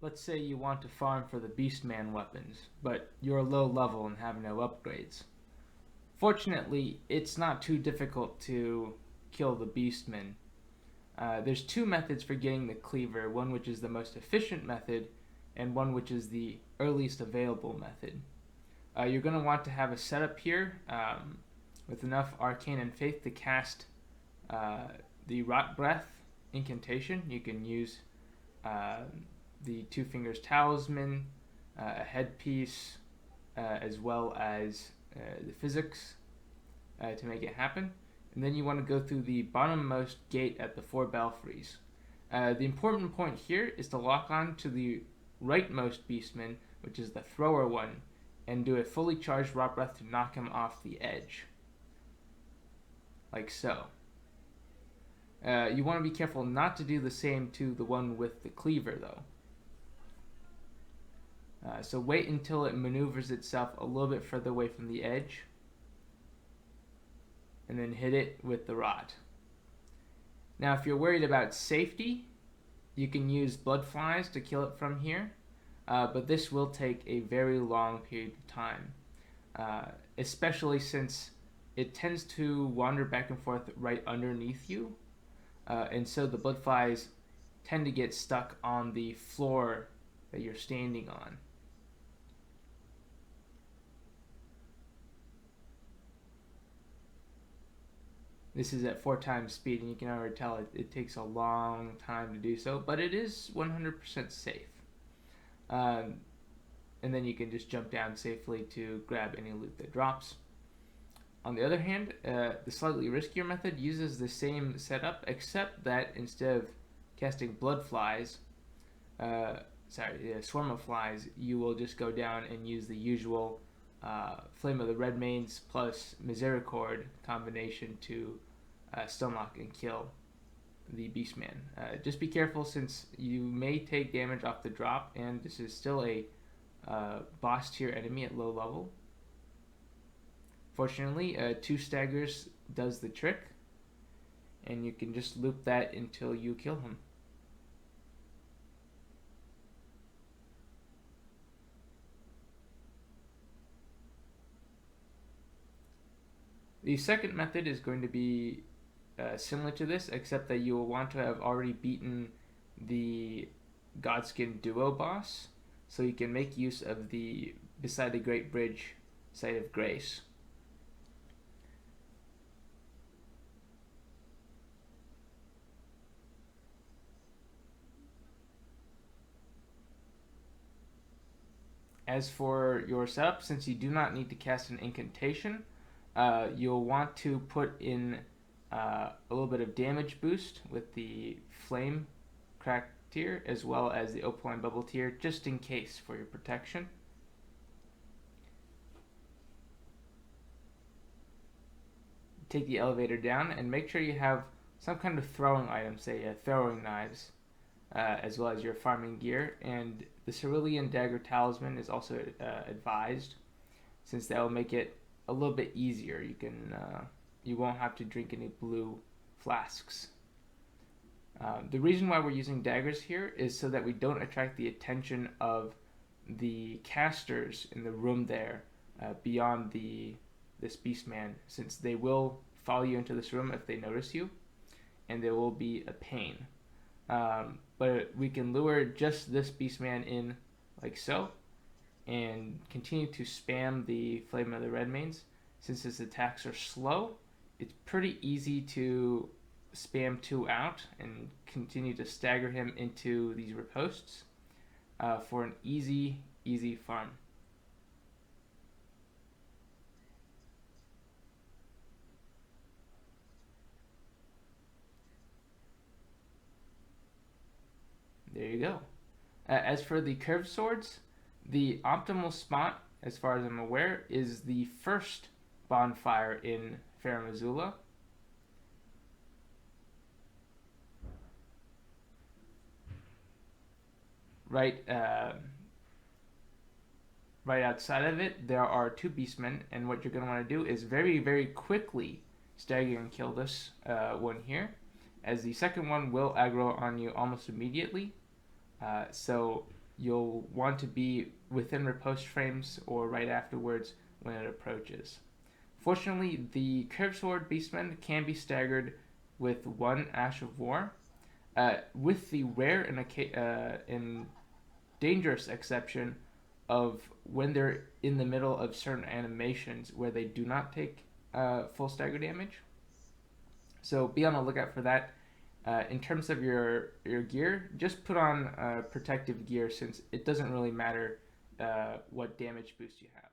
Let's say you want to farm for the Beastman weapons, but you're low level and have no upgrades. Fortunately, it's not too difficult to kill the Beastmen. There's two methods for getting the cleaver, one which is the most efficient method, and one which is the earliest available method. You're going to want to have a setup here with enough arcane and faith to cast the rot breath incantation. You can use uh, the two fingers talisman, a headpiece, as well as the physics to make it happen. And then you want to go through the bottommost gate at the four belfries. The important point here is to lock on to the rightmost beastman, which is the thrower one, and do a fully charged rot breath to knock him off the edge. Like so. You want to be careful not to do the same to the one with the cleaver, though. So wait until it maneuvers itself a little bit further away from the edge, and then hit it with the rod. Now, if you're worried about safety, you can use blood flies to kill it from here, but this will take a very long period of time, especially since it tends to wander back and forth right underneath you, and so the blood flies tend to get stuck on the floor that you're standing on. This is at 4 times speed, and you can already tell it takes a long time to do so, but it is 100% safe. And then you can just jump down safely to grab any loot that drops. On the other hand, the slightly riskier method uses the same setup, except that instead of casting blood flies, swarm of flies, you will just go down and use the usual Flame of the Redmanes plus Misericord combination to stunlock and kill the Beastman. Just be careful, since you may take damage off the drop, and this is still a boss tier enemy at low level. Fortunately, 2 staggers does the trick, and you can just loop that until you kill him. The second method is going to be similar to this, except that you will want to have already beaten the Godskin Duo boss, so you can make use of the Beside the Great Bridge Site of Grace. As for your setup, since you do not need to cast an incantation, you'll want to put in a little bit of damage boost with the Flame Crack tier, as well as the Opaline Bubble tier, just in case, for your protection. Take the elevator down and make sure you have some kind of throwing item, say throwing knives, as well as your farming gear. And the Cerulean Dagger Talisman is also advised, since that will make it a little bit easier. You won't have to drink any blue flasks. The reason why we're using daggers here is so that we don't attract the attention of the casters in the room there beyond this Beastman, since they will follow you into this room if they notice you, and they will be a pain. But we can lure just this Beastman in like so, and continue to spam the Flame of the Redmanes. Since his attacks are slow, it's pretty easy to spam 2 out and continue to stagger him into these riposts for an easy farm. There you go. As for the curved swords, the optimal spot, as far as I'm aware, is the first bonfire in Farum Azula. Right outside of it, there are 2 beastmen, and what you're going to want to do is very quickly stagger and kill this one here, as the second one will aggro on you almost immediately. So you'll want to be within riposte frames or right afterwards when it approaches. Fortunately, the curved sword Beastmen can be staggered with one Ash of War, with the rare and dangerous exception of when they're in the middle of certain animations where they do not take full stagger damage. So be on the lookout for that. In terms of your gear, just put on protective gear since it doesn't really matter what damage boost you have.